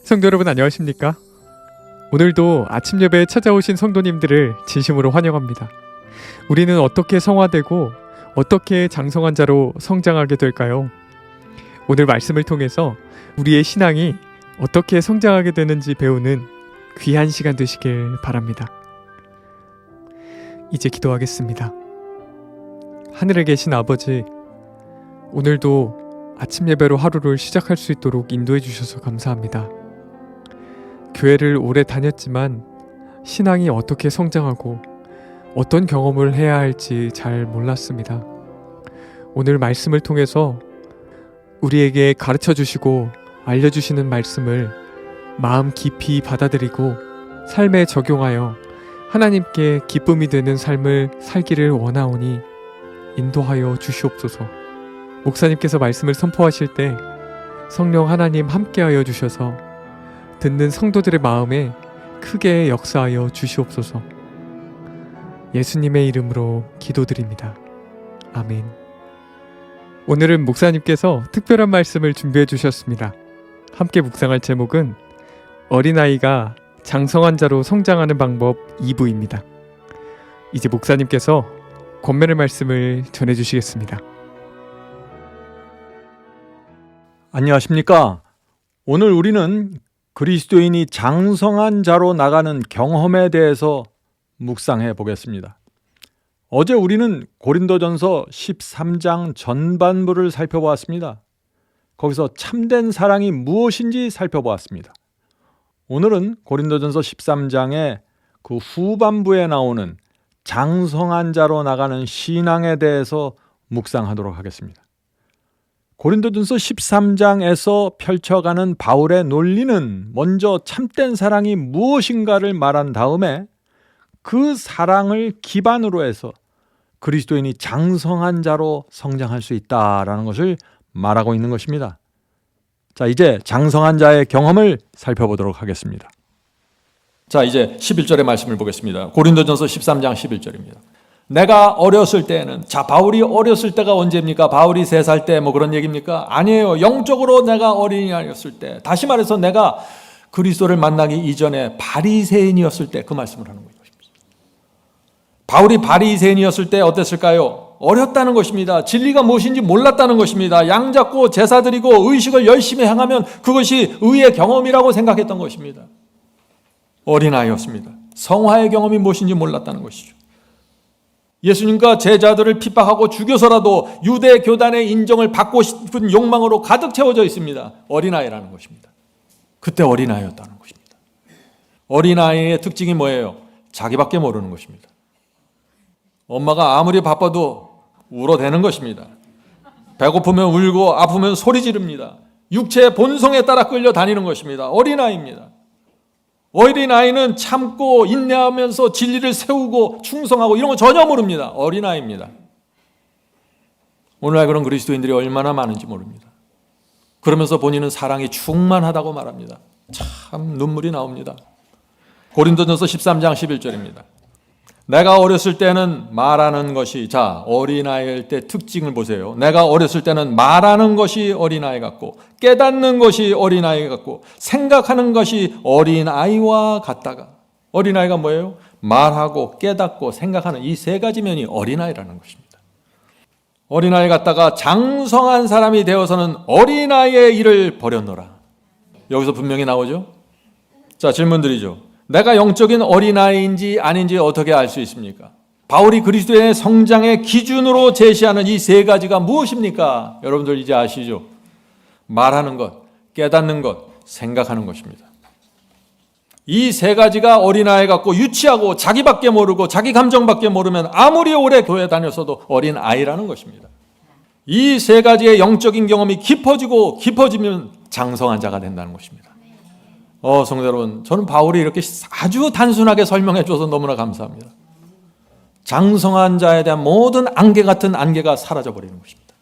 성도 여러분 안녕하십니까? 오늘도 아침 예배에 찾아오신 성도님들을 진심으로 환영합니다. 우리는 어떻게 성화되고 어떻게 장성한 자로 성장하게 될까요? 오늘 말씀을 통해서 우리의 신앙이 어떻게 성장하게 되는지 배우는 귀한 시간 되시길 바랍니다. 이제 기도하겠습니다. 하늘에 계신 아버지, 오늘도 아침 예배로 하루를 시작할 수 있도록 인도해 주셔서 감사합니다. 교회를 오래 다녔지만 신앙이 어떻게 성장하고 어떤 경험을 해야 할지 잘 몰랐습니다. 오늘 말씀을 통해서 우리에게 가르쳐 주시고 알려주시는 말씀을 마음 깊이 받아들이고 삶에 적용하여 하나님께 기쁨이 되는 삶을 살기를 원하오니 인도하여 주시옵소서. 목사님께서 말씀을 선포하실 때 성령 하나님 함께하여 주셔서 듣는 성도들의 마음에 크게 역사하여 주시옵소서. 예수님의 이름으로 기도드립니다. 아멘. 오늘은 목사님께서 특별한 말씀을 준비해 주셨습니다. 함께 묵상할 제목은 어린아이가 장성한 자로 성장하는 방법 2부입니다. 이제 목사님께서 권면의 말씀을 전해 주시겠습니다. 안녕하십니까? 오늘 우리는 그리스도인이 장성한 자로 나가는 경험에 대해서 묵상해 보겠습니다. 어제 우리는 고린도전서 13장 전반부를 살펴보았습니다. 거기서 참된 사랑이 무엇인지 살펴보았습니다. 오늘은 고린도전서 13장의 그 후반부에 나오는 장성한 자로 나가는 신앙에 대해서 묵상하도록 하겠습니다. 고린도전서 13장에서 펼쳐가는 바울의 논리는 먼저 참된 사랑이 무엇인가를 말한 다음에 그 사랑을 기반으로 해서 그리스도인이 장성한 자로 성장할 수 있다라는 것을 말하고 있는 것입니다. 자, 이제 장성한 자의 경험을 살펴보도록 하겠습니다. 자, 이제 11절의 말씀을 보겠습니다. 고린도전서 13장 11절입니다. 내가 어렸을 때는, 자, 바울이 어렸을 때가 언제입니까? 바울이 3살 때 뭐 그런 얘기입니까? 아니에요. 영적으로 내가 어린이였을 때, 다시 말해서 내가 그리스도를 만나기 이전에 바리새인이었을 때 그 말씀을 하는 것입니다. 바울이 바리새인이었을 때 어땠을까요? 어렸다는 것입니다. 진리가 무엇인지 몰랐다는 것입니다. 양 잡고 제사 드리고 의식을 열심히 행하면 그것이 의의 경험이라고 생각했던 것입니다. 어린아이였습니다. 성화의 경험이 무엇인지 몰랐다는 것이죠. 예수님과 제자들을 핍박하고 죽여서라도 유대 교단의 인정을 받고 싶은 욕망으로 가득 채워져 있습니다. 어린아이라는 것입니다. 그때 어린아이였다는 것입니다. 어린아이의 특징이 뭐예요? 자기밖에 모르는 것입니다. 엄마가 아무리 바빠도 울어대는 것입니다. 배고프면 울고 아프면 소리 지릅니다. 육체의 본성에 따라 끌려다니는 것입니다. 어린아이입니다. 어린아이는 참고 인내하면서 진리를 세우고 충성하고 이런 거 전혀 모릅니다. 어린아이입니다. 오늘날 그런 그리스도인들이 얼마나 많은지 모릅니다. 그러면서 본인은 사랑이 충만하다고 말합니다. 참 눈물이 나옵니다. 고린도전서 13장 11절입니다. 내가 어렸을 때는 말하는 것이, 자, 어린아이일 때 특징을 보세요. 내가 어렸을 때는 말하는 것이 어린아이 같고 깨닫는 것이 어린아이 같고 생각하는 것이 어린아이와 같다가, 어린아이가 뭐예요? 말하고 깨닫고 생각하는 이 3가지 면이 어린아이라는 것입니다. 어린아이 같다가 장성한 사람이 되어서는 어린아이의 일을 버렸노라. 여기서 분명히 나오죠? 자, 질문 드리죠. 내가 영적인 어린아이인지 아닌지 어떻게 알 수 있습니까? 바울이 그리스도의 성장의 기준으로 제시하는 이 3가지가 무엇입니까? 여러분들 이제 아시죠? 말하는 것, 깨닫는 것, 생각하는 것입니다. 이 3가지가 어린아이 같고 유치하고 자기밖에 모르고 자기 감정밖에 모르면 아무리 오래 교회 다녔어도 어린아이라는 것입니다. 이 3가지의 영적인 경험이 깊어지고 깊어지면 장성한 자가 된다는 것입니다. 성도 여러분, 저는 바울이 이렇게 아주 단순하게 설명해 줘서 너무나 감사합니다. 장성한 자에 대한 모든 안개 같은 안개가 사라져 버리는 것입니다.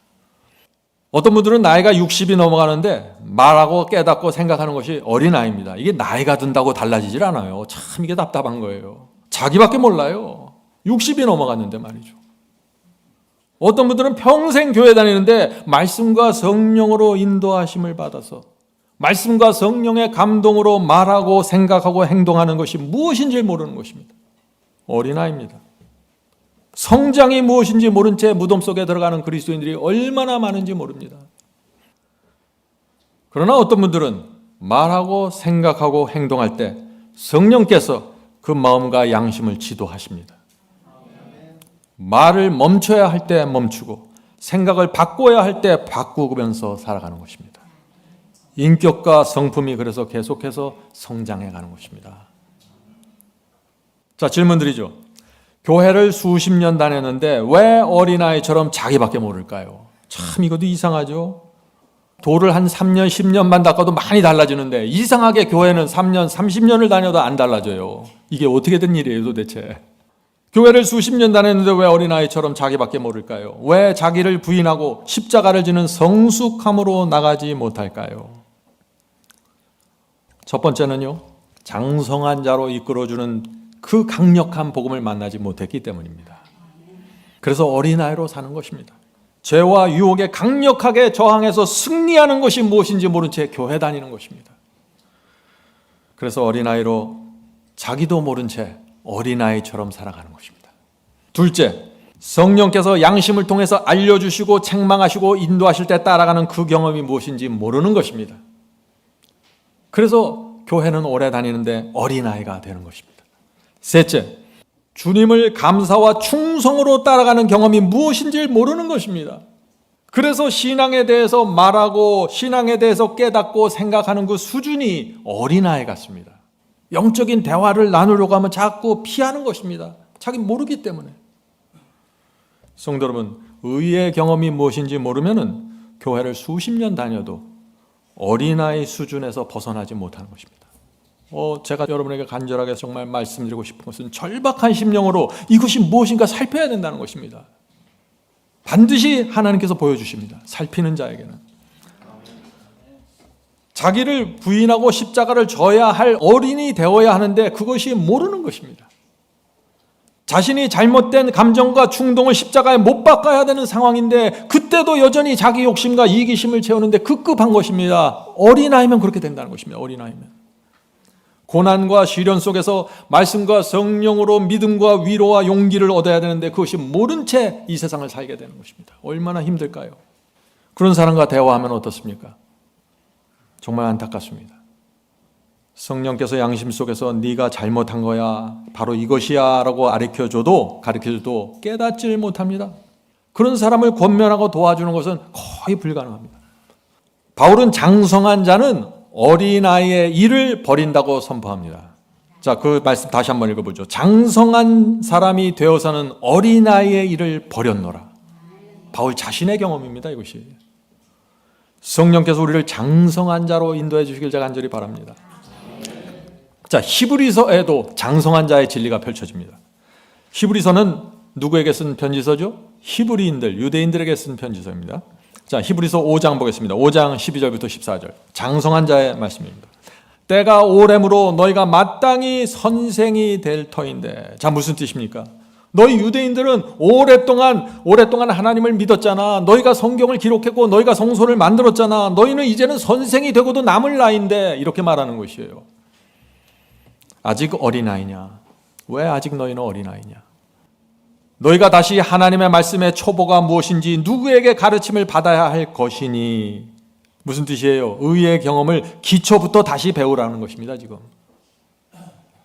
어떤 분들은 나이가 60이 넘어가는데 말하고 깨닫고 생각하는 것이 어린아이입니다. 이게 나이가 든다고 달라지질 않아요. 참 이게 답답한 거예요. 자기밖에 몰라요. 60이 넘어갔는데 말이죠. 어떤 분들은 평생 교회 다니는데 말씀과 성령으로 인도하심을 받아서 말씀과 성령의 감동으로 말하고 생각하고 행동하는 것이 무엇인지 모르는 것입니다. 어린아이입니다. 성장이 무엇인지 모른 채 무덤 속에 들어가는 그리스도인들이 얼마나 많은지 모릅니다. 그러나 어떤 분들은 말하고 생각하고 행동할 때 성령께서 그 마음과 양심을 지도하십니다. 말을 멈춰야 할 때 멈추고 생각을 바꿔야 할 때 바꾸면서 살아가는 것입니다. 인격과 성품이 그래서 계속해서 성장해 가는 것입니다. 자, 질문 드리죠. 교회를 수십 년 다녔는데 왜 어린아이처럼 자기밖에 모를까요? 참 이것도 이상하죠. 도를 한 3년, 10년만 닦아도 많이 달라지는데 이상하게 교회는 3년, 30년을 다녀도 안 달라져요. 이게 어떻게 된 일이에요 도대체? 교회를 수십 년 다녔는데 왜 어린아이처럼 자기밖에 모를까요? 왜 자기를 부인하고 십자가를 지는 성숙함으로 나가지 못할까요? 첫 번째는요, 장성한 자로 이끌어주는 그 강력한 복음을 만나지 못했기 때문입니다. 그래서 어린아이로 사는 것입니다. 죄와 유혹에 강력하게 저항해서 승리하는 것이 무엇인지 모른 채 교회 다니는 것입니다. 그래서 어린아이로 자기도 모른 채 어린아이처럼 살아가는 것입니다. 둘째, 성령께서 양심을 통해서 알려주시고 책망하시고 인도하실 때 따라가는 그 경험이 무엇인지 모르는 것입니다. 그래서 교회는 오래 다니는데 어린아이가 되는 것입니다. 셋째, 주님을 감사와 충성으로 따라가는 경험이 무엇인지 모르는 것입니다. 그래서 신앙에 대해서 말하고 신앙에 대해서 깨닫고 생각하는 그 수준이 어린아이 같습니다. 영적인 대화를 나누려고 하면 자꾸 피하는 것입니다. 자기 모르기 때문에. 성도 여러분, 의의 경험이 무엇인지 모르면은 교회를 수십 년 다녀도 어린아이 수준에서 벗어나지 못하는 것입니다. 제가 여러분에게 간절하게 정말 말씀드리고 싶은 것은 절박한 심령으로 이것이 무엇인가 살펴야 된다는 것입니다. 반드시 하나님께서 보여주십니다. 살피는 자에게는. 자기를 부인하고 십자가를 져야 할 어린이 되어야 하는데 그것이 모르는 것입니다. 자신이 잘못된 감정과 충동을 십자가에 못 박아야 되는 상황인데 그때도 여전히 자기 욕심과 이기심을 채우는데 급급한 것입니다. 어린아이면 그렇게 된다는 것입니다. 어린아이면. 고난과 시련 속에서 말씀과 성령으로 믿음과 위로와 용기를 얻어야 되는데 그것이 모른 채 이 세상을 살게 되는 것입니다. 얼마나 힘들까요? 그런 사람과 대화하면 어떻습니까? 정말 안타깝습니다. 성령께서 양심 속에서 네가 잘못한 거야, 바로 이것이야 라고 가르쳐줘도 깨닫질 못합니다. 그런 사람을 권면하고 도와주는 것은 거의 불가능합니다. 바울은 장성한 자는 어린아이의 일을 버린다고 선포합니다. 자, 그 말씀 다시 한번 읽어보죠. 장성한 사람이 되어서는 어린아이의 일을 버렸노라. 바울 자신의 경험입니다. 이것이. 성령께서 우리를 장성한 자로 인도해 주시길 제가 간절히 바랍니다. 자, 히브리서에도 장성한 자의 진리가 펼쳐집니다. 히브리서는 누구에게 쓴 편지서죠? 히브리인들, 유대인들에게 쓴 편지서입니다. 자, 히브리서 5장 보겠습니다. 5장 12절부터 14절. 장성한 자의 말씀입니다. 때가 오래므로 너희가 마땅히 선생이 될 터인데. 자, 무슨 뜻입니까? 너희 유대인들은 오랫동안 하나님을 믿었잖아. 너희가 성경을 기록했고 너희가 성소를 만들었잖아. 너희는 이제는 선생이 되고도 남을 나이인데 이렇게 말하는 것이에요. 아직 어린아이냐? 왜 아직 너희는 어린아이냐? 너희가 다시 하나님의 말씀의 초보가 무엇인지 누구에게 가르침을 받아야 할 것이니. 무슨 뜻이에요? 의의 경험을 기초부터 다시 배우라는 것입니다. 지금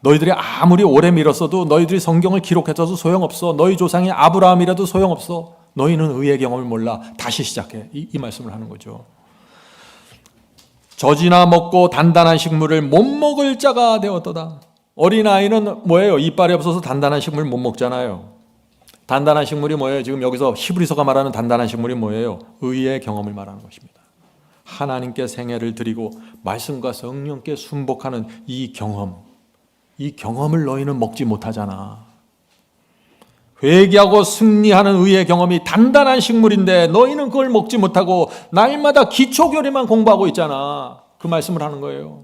너희들이 아무리 오래 밀었어도 너희들이 성경을 기록해서도 소용없어. 너희 조상이 아브라함이라도 소용없어. 너희는 의의 경험을 몰라. 다시 시작해. 이 말씀을 하는 거죠. 젖이나 먹고 단단한 식물을 못 먹을 자가 되었도다. 어린아이는 뭐예요? 이빨이 없어서 단단한 식물 못 먹잖아요. 단단한 식물이 뭐예요? 지금 여기서 히브리서가 말하는 단단한 식물이 뭐예요? 의의 경험을 말하는 것입니다. 하나님께 생애를 드리고 말씀과 성령께 순복하는 이 경험을 너희는 먹지 못하잖아. 회개하고 승리하는 의의 경험이 단단한 식물인데 너희는 그걸 먹지 못하고 날마다 기초교리만 공부하고 있잖아. 그 말씀을 하는 거예요.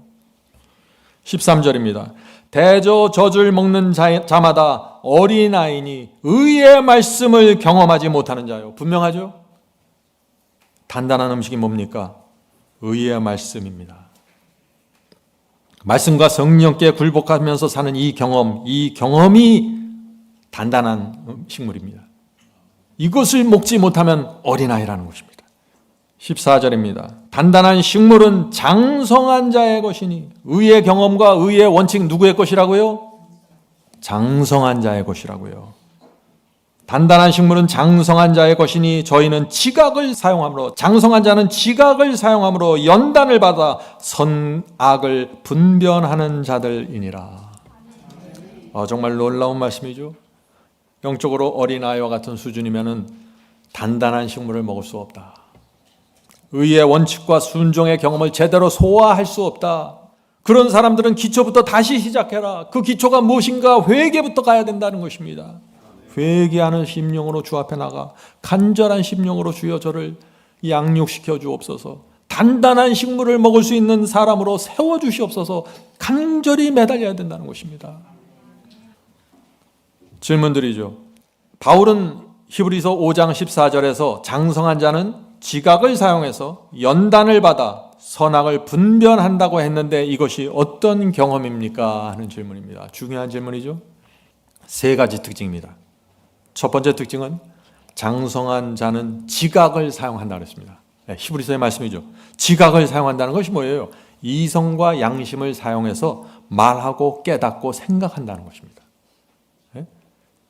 13절입니다. 대저 젖을 먹는 자마다 어린아이니 의의 말씀을 경험하지 못하는 자요. 분명하죠? 단단한 음식이 뭡니까? 의의 말씀입니다. 말씀과 성령께 굴복하면서 사는 이 경험이 단단한 식물입니다. 이것을 먹지 못하면 어린아이라는 것입니다. 14절입니다. 단단한 식물은 장성한 자의 것이니, 의의 경험과 의의 원칙 누구의 것이라고요? 장성한 자의 것이라고요. 단단한 식물은 장성한 자의 것이니 저희는 지각을 사용함으로, 장성한 자는 지각을 사용함으로 연단을 받아 선악을 분별하는 자들이니라. 정말 놀라운 말씀이죠. 영적으로 어린아이와 같은 수준이면 단단한 식물을 먹을 수 없다. 의의 원칙과 순종의 경험을 제대로 소화할 수 없다. 그런 사람들은 기초부터 다시 시작해라. 그 기초가 무엇인가? 회개부터 가야 된다는 것입니다. 회개하는 심령으로 주 앞에 나가 간절한 심령으로 주여 저를 양육시켜 주옵소서. 단단한 식물을 먹을 수 있는 사람으로 세워주시옵소서. 간절히 매달려야 된다는 것입니다. 질문드리죠. 바울은 히브리서 5장 14절에서 장성한 자는 지각을 사용해서 연단을 받아 선악을 분별한다고 했는데 이것이 어떤 경험입니까? 하는 질문입니다. 중요한 질문이죠. 세 가지 특징입니다. 첫 번째 특징은 장성한 자는 지각을 사용한다고 했습니다. 히브리서의 말씀이죠. 지각을 사용한다는 것이 뭐예요? 이성과 양심을 사용해서 말하고 깨닫고 생각한다는 것입니다.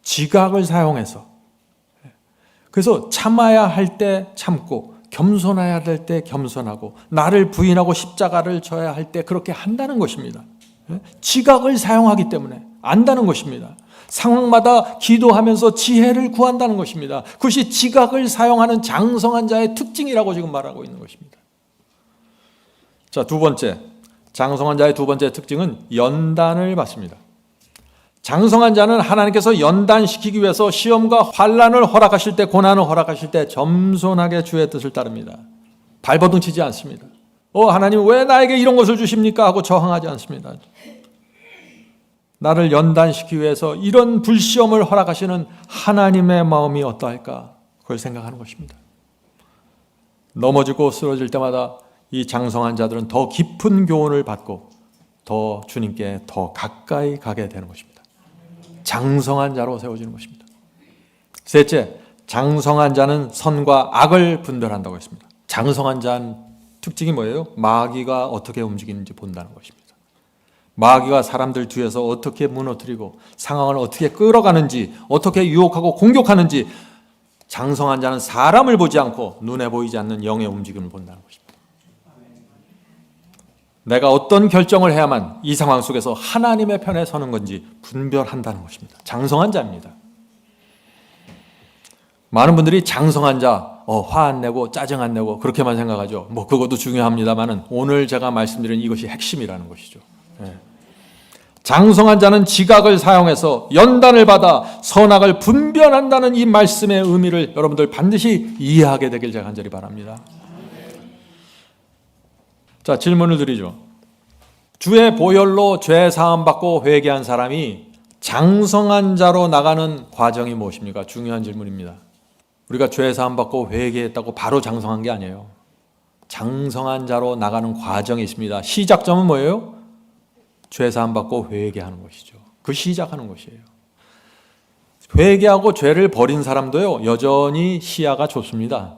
지각을 사용해서. 그래서 참아야 할 때 참고 겸손해야 될 때 겸손하고 나를 부인하고 십자가를 져야 할 때 그렇게 한다는 것입니다. 지각을 사용하기 때문에 안다는 것입니다. 상황마다 기도하면서 지혜를 구한다는 것입니다. 그것이 지각을 사용하는 장성한 자의 특징이라고 지금 말하고 있는 것입니다. 자, 두 번째, 장성한 자의 두 번째 특징은 연단을 받습니다. 장성한 자는 하나님께서 연단시키기 위해서 시험과 환난을 허락하실 때, 고난을 허락하실 때 겸손하게 주의 뜻을 따릅니다. 발버둥치지 않습니다. 하나님 왜 나에게 이런 것을 주십니까? 하고 저항하지 않습니다. 나를 연단시키기 위해서 이런 불시험을 허락하시는 하나님의 마음이 어떠할까? 그걸 생각하는 것입니다. 넘어지고 쓰러질 때마다 이 장성한 자들은 더 깊은 교훈을 받고 더 주님께 더 가까이 가게 되는 것입니다. 장성한 자로 세워지는 것입니다. 셋째, 장성한 자는 선과 악을 분별한다고 했습니다. 장성한 자는 특징이 뭐예요? 마귀가 어떻게 움직이는지 본다는 것입니다. 마귀가 사람들 뒤에서 어떻게 무너뜨리고 상황을 어떻게 끌어가는지, 어떻게 유혹하고 공격하는지, 장성한 자는 사람을 보지 않고 눈에 보이지 않는 영의 움직임을 본다는 것입니다. 내가 어떤 결정을 해야만 이 상황 속에서 하나님의 편에 서는 건지 분별한다는 것입니다. 장성한 자입니다. 많은 분들이 장성한 자, 화 안 내고 짜증 안 내고 그렇게만 생각하죠. 그것도 중요합니다만은 오늘 제가 말씀드린 이것이 핵심이라는 것이죠. 장성한 자는 지각을 사용해서 연단을 받아 선악을 분별한다는 이 말씀의 의미를 여러분들 반드시 이해하게 되길 제가 간절히 바랍니다. 자, 질문을 드리죠. 주의 보혈로 죄 사함 받고 회개한 사람이 장성한 자로 나가는 과정이 무엇입니까? 중요한 질문입니다. 우리가 죄 사함 받고 회개했다고 바로 장성한 게 아니에요. 장성한 자로 나가는 과정이 있습니다. 시작점은 뭐예요? 죄 사함 받고 회개하는 것이죠. 그 시작하는 것이에요. 회개하고 죄를 버린 사람도요, 여전히 시야가 좁습니다.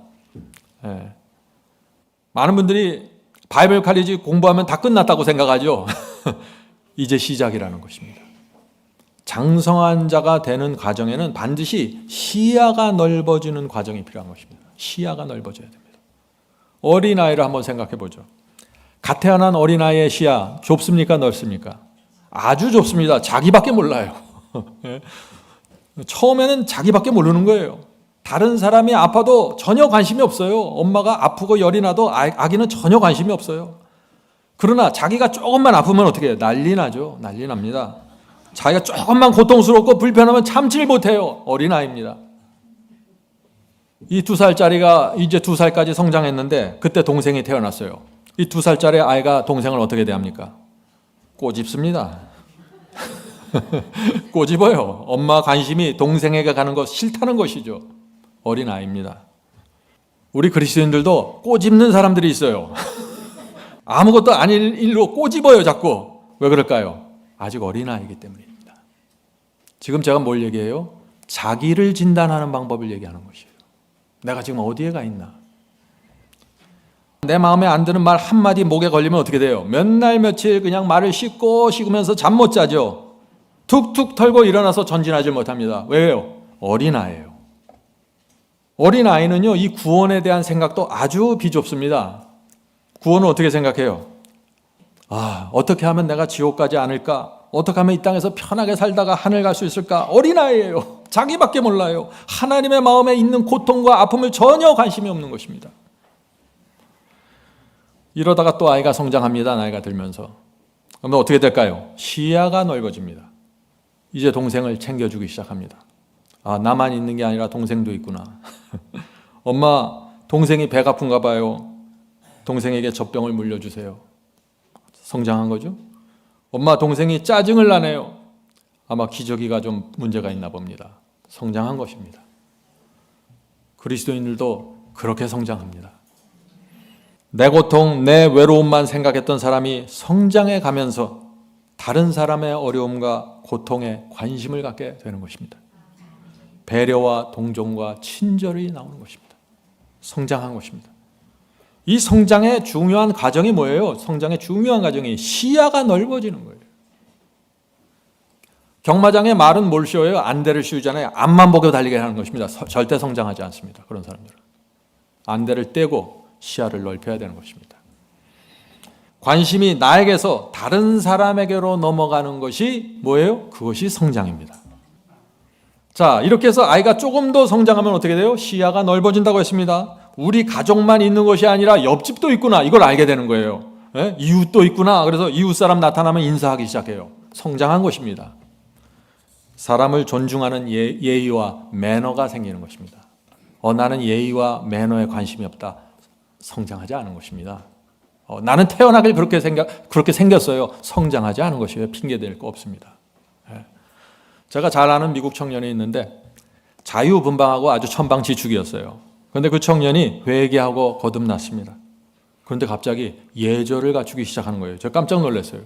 많은 분들이 바이블 칼리지 공부하면 다 끝났다고 생각하죠. 이제 시작이라는 것입니다. 장성한 자가 되는 과정에는 반드시 시야가 넓어지는 과정이 필요한 것입니다. 시야가 넓어져야 됩니다. 어린아이를 한번 생각해 보죠. 갓 태어난 어린아이의 시야 좁습니까? 넓습니까? 아주 좁습니다. 자기밖에 몰라요. 처음에는 자기밖에 모르는 거예요. 다른 사람이 아파도 전혀 관심이 없어요. 엄마가 아프고 열이 나도 아기는 전혀 관심이 없어요. 그러나 자기가 조금만 아프면 어떻게 해요? 난리 나죠. 난리 납니다. 자기가 조금만 고통스럽고 불편하면 참지를 못해요. 어린아이입니다. 이 2살짜리가 이제 2살까지 성장했는데 그때 동생이 태어났어요. 이 2살짜리 아이가 동생을 어떻게 대합니까? 꼬집습니다. 꼬집어요. 엄마 관심이 동생에게 가는 거 싫다는 것이죠. 어린아이입니다. 우리 그리스도인들도 꼬집는 사람들이 있어요. 아무것도 아닌 일로 꼬집어요, 자꾸. 왜 그럴까요? 아직 어린아이이기 때문입니다. 지금 제가 뭘 얘기해요? 자기를 진단하는 방법을 얘기하는 것이에요. 내가 지금 어디에 가 있나? 내 마음에 안 드는 말 한마디 목에 걸리면 어떻게 돼요? 몇 날 며칠 그냥 말을 씻으면서 잠 못 자죠. 툭툭 털고 일어나서 전진하지 못합니다. 왜요? 어린아이예요. 어린아이는요, 이 구원에 대한 생각도 아주 비좁습니다. 구원은 어떻게 생각해요? 어떻게 하면 내가 지옥 가지 않을까? 어떻게 하면 이 땅에서 편하게 살다가 하늘 갈 수 있을까? 어린아이예요. 자기밖에 몰라요. 하나님의 마음에 있는 고통과 아픔을 전혀 관심이 없는 것입니다. 이러다가 또 아이가 성장합니다. 나이가 들면서. 그러면 어떻게 될까요? 시야가 넓어집니다. 이제 동생을 챙겨주기 시작합니다. 나만 있는 게 아니라 동생도 있구나. 엄마, 동생이 배가 아픈가 봐요. 동생에게 젖병을 물려주세요. 성장한 거죠. 엄마, 동생이 짜증을 나네요. 아마 기저귀가 좀 문제가 있나 봅니다. 성장한 것입니다. 그리스도인들도 그렇게 성장합니다. 내 고통, 내 외로움만 생각했던 사람이 성장해 가면서 다른 사람의 어려움과 고통에 관심을 갖게 되는 것입니다. 배려와 동정과 친절이 나오는 것입니다. 성장한 것입니다. 이 성장의 중요한 과정이 뭐예요? 성장의 중요한 과정이 시야가 넓어지는 거예요. 경마장의 말은 뭘 씌워요? 안대를 씌우잖아요. 앞만 보고 달리게 하는 것입니다. 절대 성장하지 않습니다. 그런 사람들은. 안대를 떼고 시야를 넓혀야 되는 것입니다. 관심이 나에게서 다른 사람에게로 넘어가는 것이 뭐예요? 그것이 성장입니다. 자, 이렇게 해서 아이가 조금 더 성장하면 어떻게 돼요? 시야가 넓어진다고 했습니다. 우리 가족만 있는 것이 아니라 옆집도 있구나, 이걸 알게 되는 거예요. 이웃도 있구나. 그래서 이웃 사람 나타나면 인사하기 시작해요. 성장한 것입니다. 사람을 존중하는 예의와 매너가 생기는 것입니다. 나는 예의와 매너에 관심이 없다. 성장하지 않은 것입니다. 나는 태어나길 그렇게 생겼어요. 성장하지 않은 것이에요. 핑계댈 거 없습니다. 제가 잘 아는 미국 청년이 있는데 자유분방하고 아주 천방지축이었어요. 그런데 그 청년이 회개하고 거듭났습니다. 그런데 갑자기 예절을 갖추기 시작하는 거예요. 제가 깜짝 놀랐어요.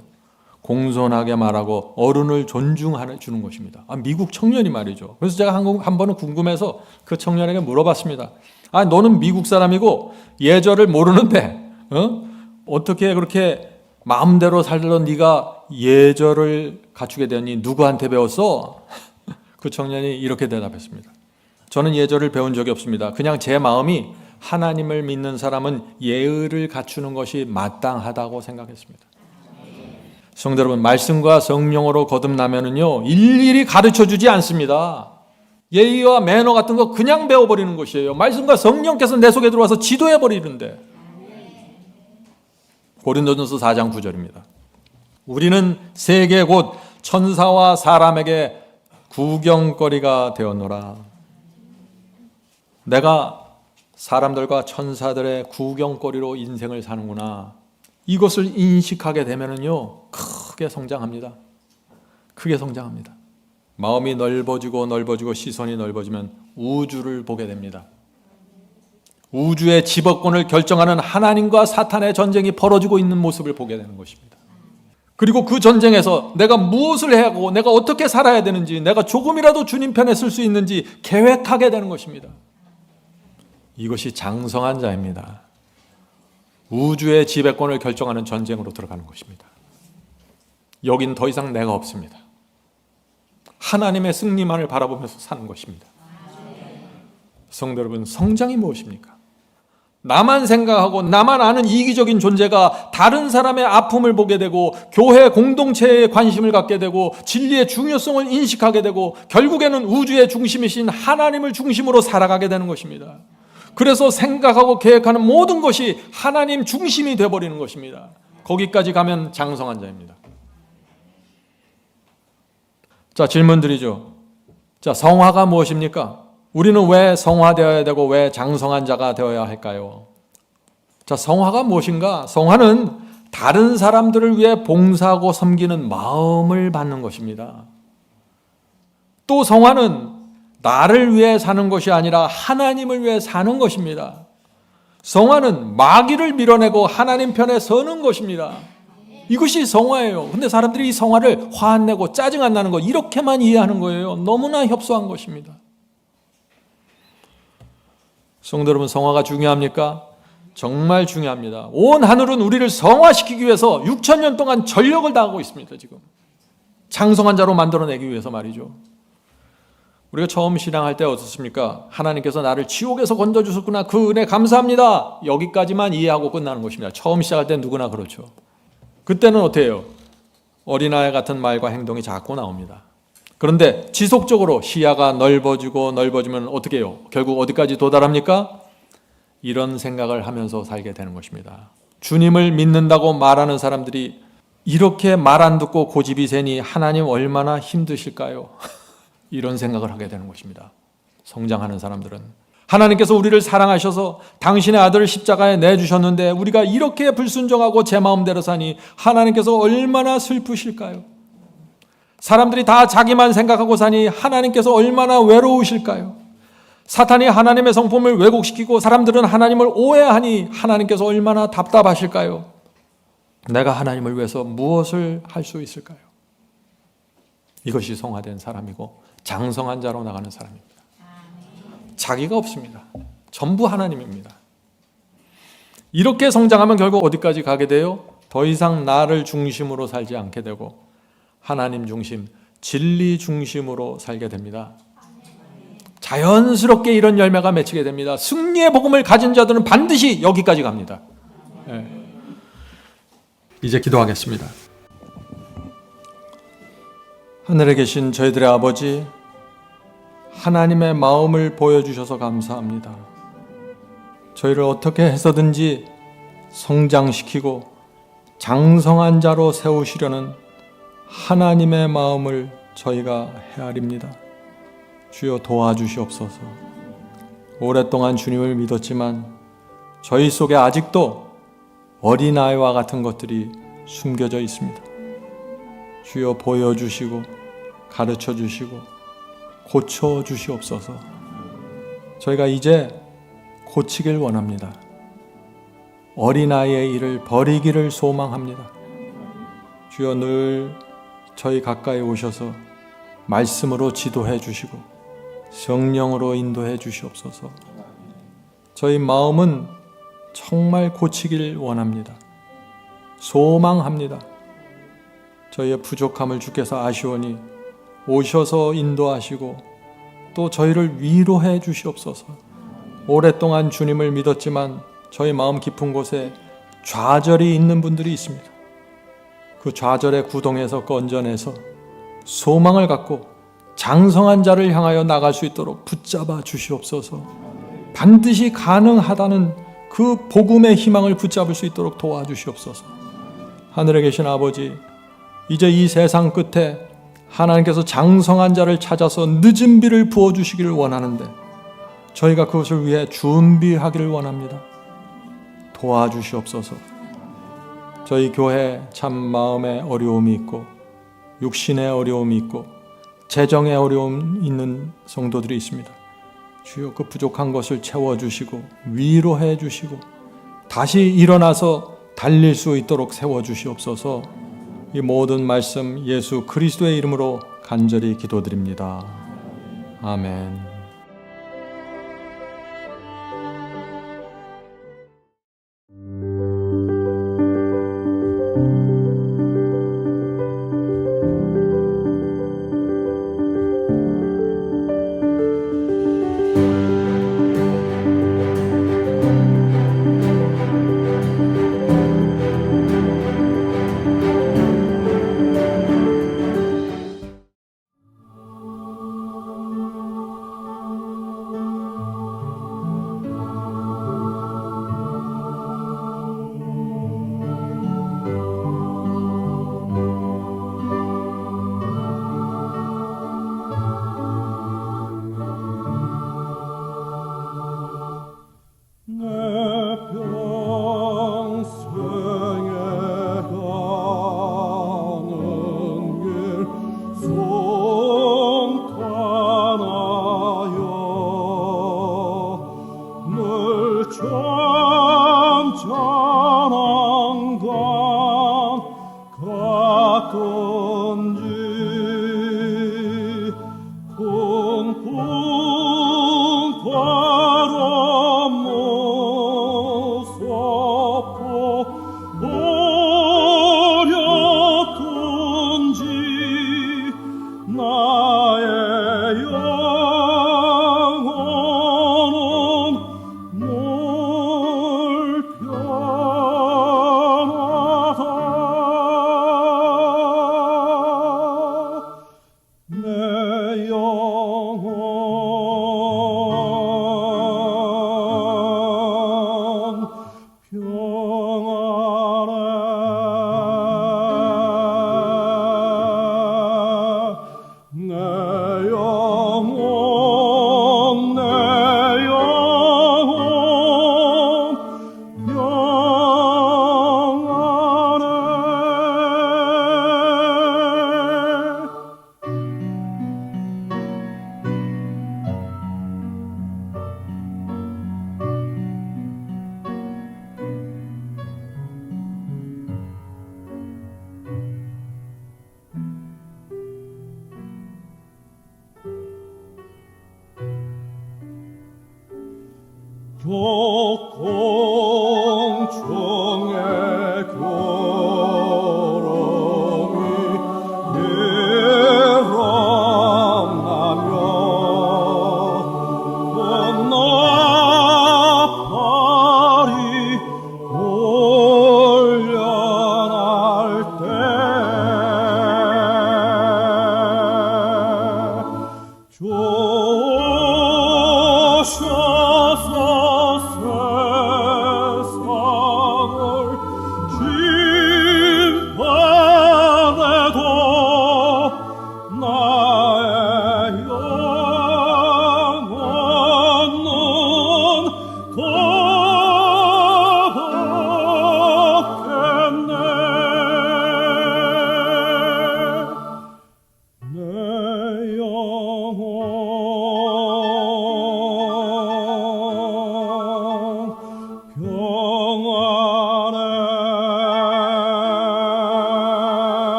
공손하게 말하고 어른을 존중해 주는 것입니다. 미국 청년이 말이죠. 그래서 제가 한 번은 궁금해서 그 청년에게 물어봤습니다. 너는 미국 사람이고 예절을 모르는데 어떻게 그렇게 마음대로 살던 네가 예절을 갖추게 되었니? 누구한테 배웠어? 그 청년이 이렇게 대답했습니다. 저는 예절을 배운 적이 없습니다. 그냥 제 마음이 하나님을 믿는 사람은 예의를 갖추는 것이 마땅하다고 생각했습니다. 성도 여러분, 말씀과 성령으로 거듭나면은요, 일일이 가르쳐주지 않습니다. 예의와 매너 같은 거 그냥 배워버리는 것이에요. 말씀과 성령께서 내 속에 들어와서 지도해버리는데. 고린도전서 4장 9절입니다. 우리는 세계 곧 천사와 사람에게 구경거리가 되었노라. 내가 사람들과 천사들의 구경거리로 인생을 사는구나. 이것을 인식하게 되면은요, 크게 성장합니다. 크게 성장합니다. 마음이 넓어지고 시선이 넓어지면 우주를 보게 됩니다. 우주의 지배권을 결정하는 하나님과 사탄의 전쟁이 벌어지고 있는 모습을 보게 되는 것입니다. 그리고 그 전쟁에서 내가 무엇을 해야 하고 내가 어떻게 살아야 되는지, 내가 조금이라도 주님 편에 설 수 있는지 계획하게 되는 것입니다. 이것이 장성한 자입니다. 우주의 지배권을 결정하는 전쟁으로 들어가는 것입니다. 여긴 더 이상 내가 없습니다. 하나님의 승리만을 바라보면서 사는 것입니다. 성도 여러분, 성장이 무엇입니까? 나만 생각하고 나만 아는 이기적인 존재가 다른 사람의 아픔을 보게 되고 교회 공동체에 관심을 갖게 되고 진리의 중요성을 인식하게 되고 결국에는 우주의 중심이신 하나님을 중심으로 살아가게 되는 것입니다. 그래서 생각하고 계획하는 모든 것이 하나님 중심이 되어버리는 것입니다. 거기까지 가면 장성한 자입니다. 자, 질문 드리죠. 자, 성화가 무엇입니까? 우리는 왜 성화되어야 되고 왜 장성한 자가 되어야 할까요? 자, 성화가 무엇인가? 성화는 다른 사람들을 위해 봉사하고 섬기는 마음을 받는 것입니다. 또 성화는 나를 위해 사는 것이 아니라 하나님을 위해 사는 것입니다. 성화는 마귀를 밀어내고 하나님 편에 서는 것입니다. 이것이 성화예요. 근데 사람들이 이 성화를 화 안 내고 짜증 안 나는 거 이렇게만 이해하는 거예요. 너무나 협소한 것입니다. 성도 여러분, 성화가 중요합니까? 정말 중요합니다. 온 하늘은 우리를 성화시키기 위해서 6,000년 동안 전력을 다하고 있습니다. 지금 장성한 자로 만들어내기 위해서 말이죠. 우리가 처음 신앙할 때 어떻습니까? 하나님께서 나를 지옥에서 건져주셨구나, 그 은혜 감사합니다, 여기까지만 이해하고 끝나는 것입니다. 처음 시작할 때 누구나 그렇죠. 그때는 어때요? 어린아이 같은 말과 행동이 자꾸 나옵니다. 그런데 지속적으로 시야가 넓어지면 어떻게 해요? 결국 어디까지 도달합니까? 이런 생각을 하면서 살게 되는 것입니다. 주님을 믿는다고 말하는 사람들이 이렇게 말 안 듣고 고집이 세니 하나님 얼마나 힘드실까요? 이런 생각을 하게 되는 것입니다. 성장하는 사람들은 하나님께서 우리를 사랑하셔서 당신의 아들을 십자가에 내주셨는데 우리가 이렇게 불순종하고 제 마음대로 사니 하나님께서 얼마나 슬프실까요? 사람들이 다 자기만 생각하고 사니 하나님께서 얼마나 외로우실까요? 사탄이 하나님의 성품을 왜곡시키고 사람들은 하나님을 오해하니 하나님께서 얼마나 답답하실까요? 내가 하나님을 위해서 무엇을 할 수 있을까요? 이것이 성화된 사람이고 장성한 자로 나가는 사람입니다. 자기가 없습니다. 전부 하나님입니다. 이렇게 성장하면 결국 어디까지 가게 돼요? 더 이상 나를 중심으로 살지 않게 되고 하나님 중심, 진리 중심으로 살게 됩니다. 자연스럽게 이런 열매가 맺히게 됩니다. 승리의 복음을 가진 자들은 반드시 여기까지 갑니다. 네. 이제 기도하겠습니다. 하늘에 계신 저희들의 아버지, 하나님의 마음을 보여주셔서 감사합니다. 저희를 어떻게 해서든지 성장시키고 장성한 자로 세우시려는 하나님의 마음을 저희가 헤아립니다. 주여 도와주시옵소서. 오랫동안 주님을 믿었지만 저희 속에 아직도 어린아이와 같은 것들이 숨겨져 있습니다. 주여 보여주시고 가르쳐주시고 고쳐주시옵소서. 저희가 이제 고치길 원합니다. 어린아이의 일을 버리기를 소망합니다. 주여 늘 저희 가까이 오셔서 말씀으로 지도해 주시고 성령으로 인도해 주시옵소서. 저희 마음은 정말 고치길 원합니다. 소망합니다. 저희의 부족함을 주께서 아시오니 오셔서 인도하시고 또 저희를 위로해 주시옵소서. 오랫동안 주님을 믿었지만 저희 마음 깊은 곳에 좌절이 있는 분들이 있습니다. 그 좌절의 구덩이에서 건져내서 소망을 갖고 장성한 자를 향하여 나갈 수 있도록 붙잡아 주시옵소서. 반드시 가능하다는 그 복음의 희망을 붙잡을 수 있도록 도와주시옵소서. 하늘에 계신 아버지, 이제 이 세상 끝에 하나님께서 장성한 자를 찾아서 늦은 비를 부어주시기를 원하는데 저희가 그것을 위해 준비하기를 원합니다. 도와주시옵소서. 저희 교회 참 마음에 어려움이 있고 육신의 어려움이 있고 재정의 어려움 있는 성도들이 있습니다. 주여 그 부족한 것을 채워주시고 위로해 주시고 다시 일어나서 달릴 수 있도록 세워주시옵소서. 이 모든 말씀 예수 그리스도의 이름으로 간절히 기도드립니다. 아멘. 돈